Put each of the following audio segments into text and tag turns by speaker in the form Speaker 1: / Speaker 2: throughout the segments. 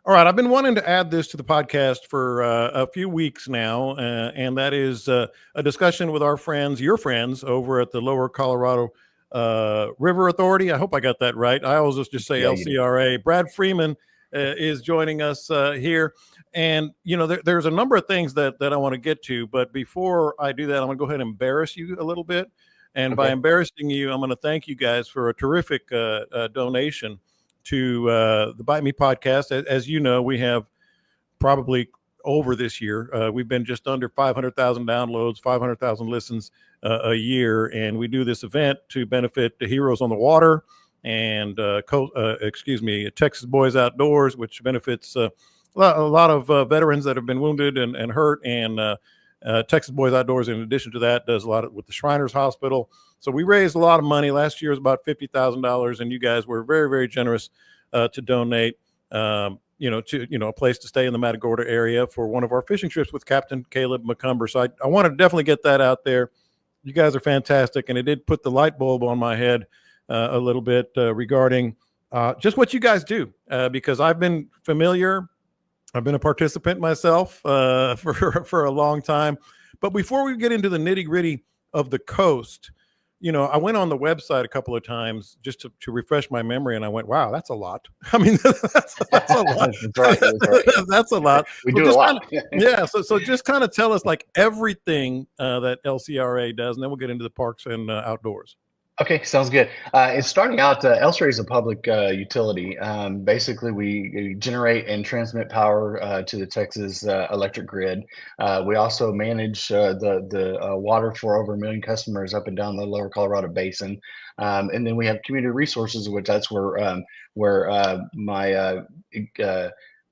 Speaker 1: All right, I've been wanting to add this to the podcast for a few weeks now, and that is a discussion with our friends, your friends, over at the Lower Colorado River Authority. I hope I got that right. I always just say
Speaker 2: Yeah, you did.
Speaker 1: LCRA. Brad Freeman is joining us here, and there's a number of things that I want to get to, but before I do that, I'm going to go ahead and embarrass you a little bit. And by
Speaker 2: Okay.
Speaker 1: embarrassing you, I'm going to thank you guys for a terrific donation to the Bite Me podcast. As you know, we have probably over this year, we've been just under 500,000 downloads, 500,000 listens a year. And we do this event to benefit the Heroes on the Water and, Texas Boys Outdoors, which benefits a lot of veterans that have been wounded and hurt. And Texas Boys Outdoors, in addition to that, does a lot with the Shriners Hospital. So we raised a lot of money. Last year was about $50,000, and you guys were very, very generous to donate. To a place to stay in the Matagorda area for one of our fishing trips with Captain Caleb McCumber. So I want to definitely get that out there. You guys are fantastic, and it did put the light bulb on my head a little bit regarding just what you guys do, because I've been familiar. I've been a participant myself for a long time. But before we get into the nitty gritty of the coast, I went on the website a couple of times just to refresh my memory, and I went, "Wow, that's a lot." I mean, that's a lot.
Speaker 2: That's right. That's right.
Speaker 1: That's a lot.
Speaker 2: We
Speaker 1: So
Speaker 2: do a
Speaker 1: just
Speaker 2: lot.
Speaker 1: yeah. So just kind of tell us like everything that LCRA does, and then we'll get into the parks and outdoors.
Speaker 2: Okay, sounds good. It's starting out. LCRA is a public utility. Basically, we generate and transmit power to the Texas electric grid. We also manage the water for over 1 million customers up and down the Lower Colorado Basin, and then we have community resources, which that's where my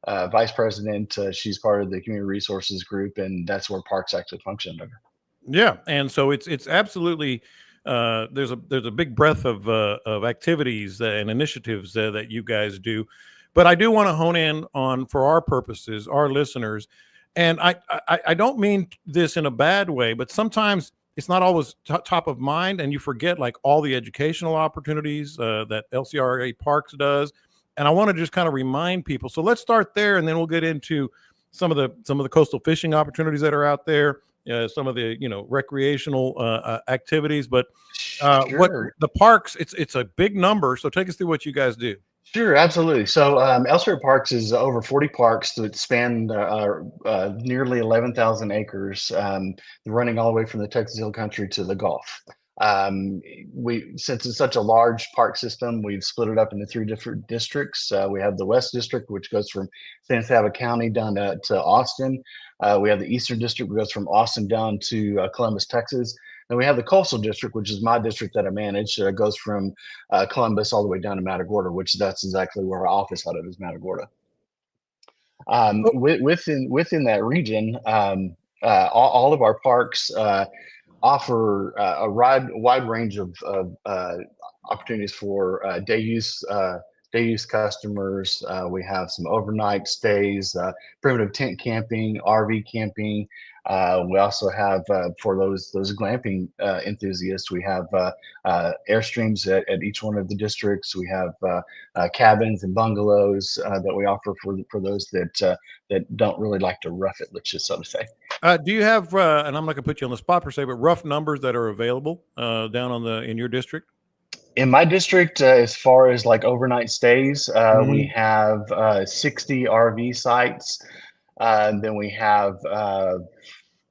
Speaker 2: vice president, she's part of the community resources group, and that's where parks actually function under.
Speaker 1: Yeah, and so it's absolutely there's a big breadth of activities and initiatives that you guys do, but I do want to hone in on for our purposes, our listeners, and I don't mean this in a bad way, but sometimes it's not always top of mind, and you forget like all the educational opportunities that LCRA Parks does, and I want to just kind of remind people. So let's start there, and then we'll get into some of the coastal fishing opportunities that are out there, some of the recreational activities. But what
Speaker 2: Sure.
Speaker 1: the parks, it's a big number. So take us through what you guys do.
Speaker 2: Sure, absolutely. So, LCRA Parks is over 40 parks that span nearly 11,000 acres, running all the way from the Texas Hill Country to the Gulf. Since it's such a large park system, we've split it up into three different districts. We have the West District, which goes from San Saba County down to Austin. We have the Eastern District, which goes from Austin down to Columbus, Texas. And we have the Coastal District, which is my district that I manage. Goes from Columbus all the way down to Matagorda, which that's exactly where our office out of is Matagorda.
Speaker 1: Oh,
Speaker 2: Within that region, all of our parks offer a wide range of opportunities for day use customers. We have some overnight stays, primitive tent camping, RV camping. We also have for those glamping enthusiasts, we have Airstreams at each one of the districts. We have cabins and bungalows that we offer for those that don't really like to rough it, let's just so to say.
Speaker 1: do you have? And I'm not going to put you on the spot per se, but rough numbers that are available down in your district.
Speaker 2: In my district, as far as like overnight stays, we
Speaker 1: Mhm.
Speaker 2: have 60 RV sites. Then we have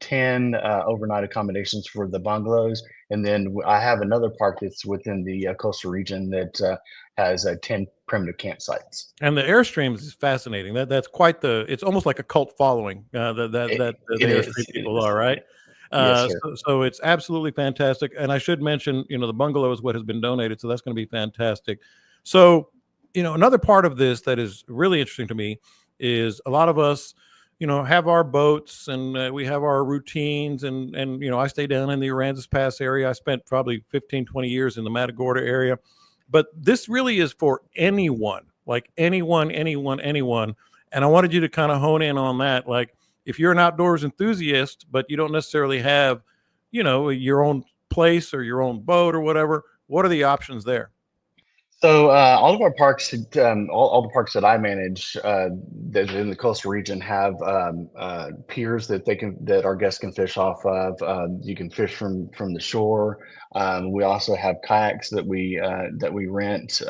Speaker 2: 10 overnight accommodations for the bungalows. And then I have another park that's within the coastal region that has 10 primitive campsites.
Speaker 1: And the Airstreams is fascinating. That's quite the. It's almost like a cult following that the
Speaker 2: It is.
Speaker 1: Airstream
Speaker 2: It
Speaker 1: people
Speaker 2: is.
Speaker 1: are, right?
Speaker 2: Yes, sir.
Speaker 1: So it's absolutely fantastic. And I should mention, the bungalow is what has been donated, so that's going to be fantastic. So, another part of this that is really interesting to me is a lot of us, have our boats and we have our routines, and I stay down in the Aransas Pass area. I spent probably 15, 20 years in the Matagorda area, but this really is for anyone, like anyone. And I wanted you to kind of hone in on that. Like, if you're an outdoors enthusiast, but you don't necessarily have, your own place or your own boat or whatever, what are the options there?
Speaker 2: So all of our parks, all the parks that I manage, that in the coastal region have piers that our guests can fish off of. You can fish from the shore. We also have kayaks that we rent.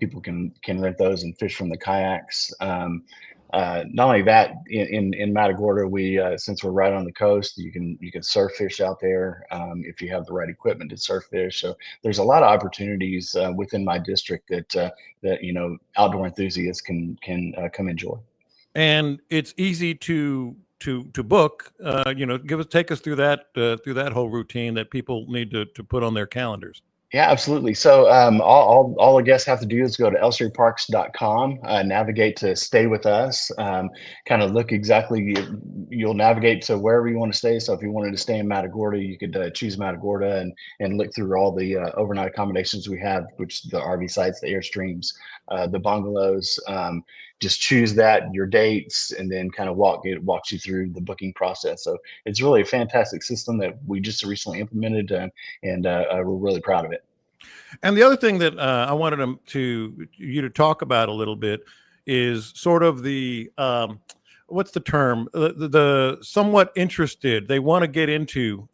Speaker 2: People can rent those and fish from the kayaks. Not only that, in Matagorda, we since we're right on the coast, you can surf fish out there if you have the right equipment to surf fish. So there's a lot of opportunities within my district that outdoor enthusiasts can come enjoy.
Speaker 1: And it's easy to book. Take us through that whole routine that people need to put on their calendars.
Speaker 2: Yeah, absolutely. So all the guests have to do is go to lcraparks.com, navigate to stay with us, kind of look exactly, you'll navigate to wherever you want to stay. So if you wanted to stay in Matagorda, you could choose Matagorda and look through all the overnight accommodations we have, which the RV sites, the Airstreams, the bungalows. Just choose your dates, and then kind of walks you through the booking process. So it's really a fantastic system that we just recently implemented, and we're really proud of it.
Speaker 1: And the other thing that I wanted you to talk about a little bit is sort of the what's the term? The somewhat interested. They want to get into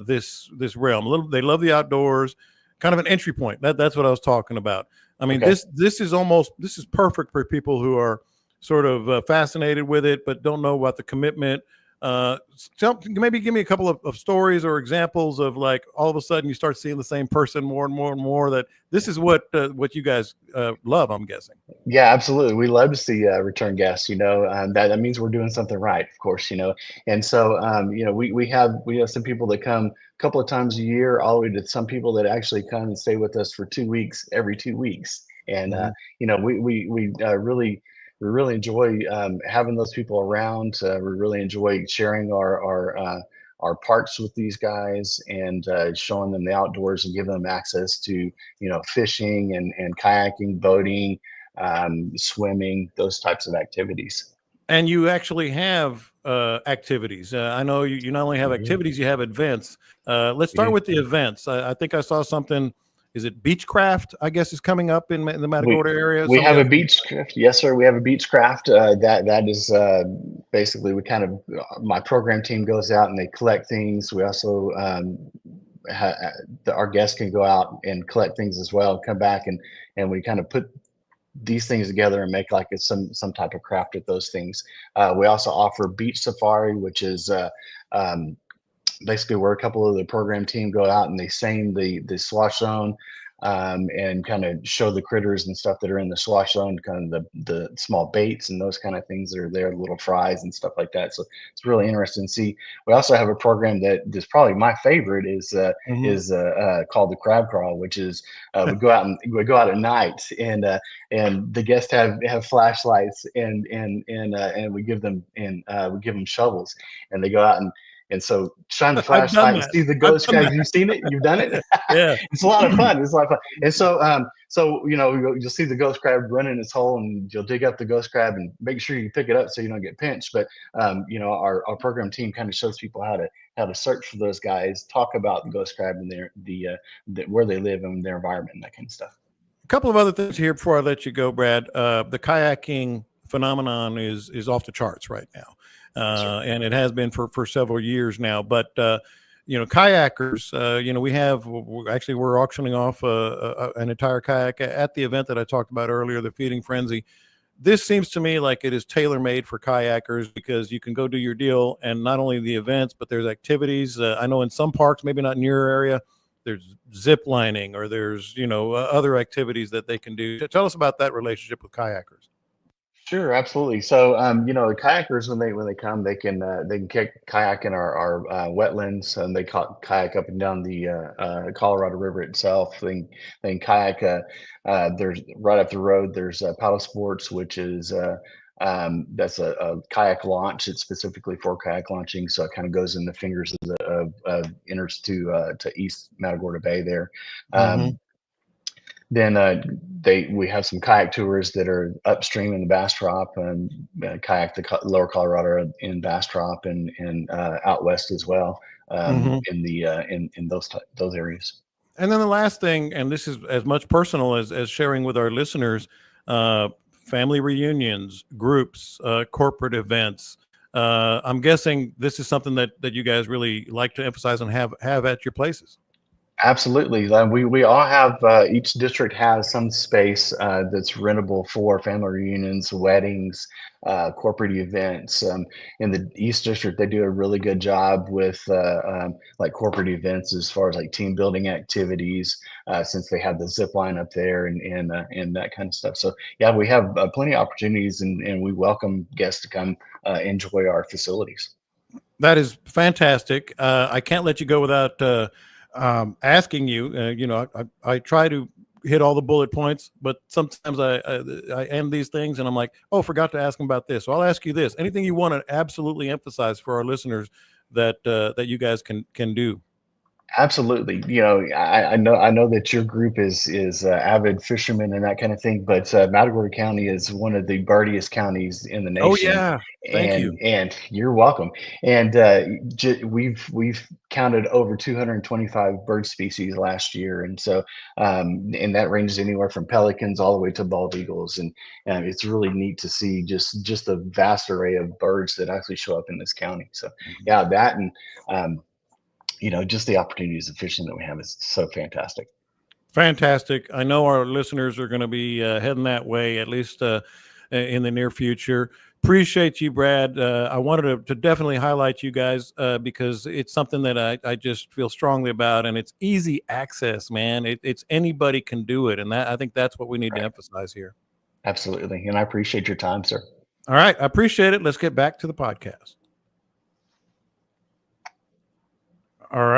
Speaker 1: this realm. They love the outdoors. Kind of an entry point. That's what I was talking about. I mean,
Speaker 2: Okay.
Speaker 1: this is perfect for people who are sort of fascinated with it, but don't know about the commitment. Maybe give me a couple of stories or examples of, like, all of a sudden you start seeing the same person more and more and more. That this is what you guys love, I'm guessing.
Speaker 2: Yeah, absolutely. We love to see return guests. That means we're doing something right, of course. And so we have some people that come a couple of times a year, all the way to some people that actually come and stay with us for 2 weeks, every 2 weeks. And we really enjoy having those people around. We really enjoy sharing our parks with these guys, and showing them the outdoors and giving them access to fishing and kayaking, boating, swimming, those types of activities.
Speaker 1: And you actually have activities. I know you not only have
Speaker 2: Mhm.
Speaker 1: activities, you have events. Let's
Speaker 2: We
Speaker 1: start
Speaker 2: do.
Speaker 1: with the events. I think I saw something. Is it Beechcraft? I guess is coming up in the Matagorda area.
Speaker 2: We have
Speaker 1: Somebody
Speaker 2: a Beechcraft. Yes, sir. We have a Beechcraft. That is basically, we kind of, my program team goes out and they collect things. We also our guests can go out and collect things as well, come back, and we kind of put these things together and make like it's some type of craft with those things. We also offer beach safari, which is basically where a couple of the program team go out and they seine the swash zone, and kind of show the critters and stuff that are in the swash zone, kind of the small baits and those kind of things that are there, little fries and stuff like that. So it's really interesting to see. We also have a program that is probably my favorite, is called the crab crawl, which is we go out at night, and the guests have flashlights, and we give them shovels, and they go out and so shine the
Speaker 1: I've done
Speaker 2: flashlight and
Speaker 1: that.
Speaker 2: see the
Speaker 1: I've
Speaker 2: ghost
Speaker 1: done
Speaker 2: crab.
Speaker 1: that.
Speaker 2: You've seen it? You've done it?
Speaker 1: Yeah.
Speaker 2: It's a lot of fun. It's a lot of fun. And so you'll see the ghost crab run in its hole, and you'll dig up the ghost crab and make sure you pick it up so you don't get pinched. But our program team kind of shows people how to search for those guys, talk about the ghost crab and where they live and their environment and that kind of stuff.
Speaker 1: A couple of other things here before I let you go, Brad. The kayaking phenomenon is off the charts right now.
Speaker 2: Sure.
Speaker 1: And it has been for several years now. But kayakers, we're auctioning off an entire kayak at the event that I talked about earlier, the Feeding Frenzy. This seems to me like it is tailor-made for kayakers, because you can go do your deal, and not only the events, but there's activities. I know in some parks, maybe not in your area, there's zip lining, or there's other activities that they can do. Tell us about that relationship with kayakers.
Speaker 2: Sure, absolutely. So, the kayakers, when they come, they can kayak in our wetlands, and they kayak up and down the Colorado River itself. They can kayak. There's right up the road. There's paddle sports, which is that's a kayak launch. It's specifically for kayak launching, so it kind of goes in the fingers of enters to East Matagorda Bay there.
Speaker 1: Mm-hmm.
Speaker 2: Then we have some kayak tours that are upstream in the Bastrop, and kayak the lower Colorado in Bastrop, and out west as well,
Speaker 1: Mm-hmm.
Speaker 2: in those areas.
Speaker 1: And then the last thing, and this is as much personal as sharing with our listeners, family reunions, groups, corporate events. I'm guessing this is something that you guys really like to emphasize and have at your places.
Speaker 2: Absolutely. We all have, each district has some space that's rentable for family reunions, weddings, corporate events. In the East District, they do a really good job with like corporate events as far as like team building activities, since they have the zip line up there and that kind of stuff. So yeah, we have plenty of opportunities, and we welcome guests to come enjoy our facilities.
Speaker 1: That is fantastic. I can't let you go without asking you. I try to hit all the bullet points, but sometimes I end these things and I'm like, oh, forgot to ask them about this. So I'll ask you this: anything you want to absolutely emphasize for our listeners that you guys can do?
Speaker 2: Absolutely. I know that your group is avid fishermen and that kind of thing, but Matagorda County is one of the birdiest counties in the
Speaker 1: Oh
Speaker 2: nation,
Speaker 1: yeah, thank you.
Speaker 2: and you're welcome. And we've counted over 225 bird species last year, and so and that ranges anywhere from pelicans all the way to bald eagles, and it's really neat to see just the vast array of birds that actually show up in this county. So yeah, that and just the opportunities of fishing that we have is so fantastic.
Speaker 1: Fantastic. I know our listeners are going to be heading that way, at least in the near future. Appreciate you, Brad. I wanted to definitely highlight you guys because it's something that I just feel strongly about, and it's easy access, man. It's anybody can do it, and I think that's what we need to
Speaker 2: Right.
Speaker 1: emphasize here.
Speaker 2: Absolutely. And I appreciate your time, sir.
Speaker 1: All right, I appreciate it. Let's get back to the podcast. All right.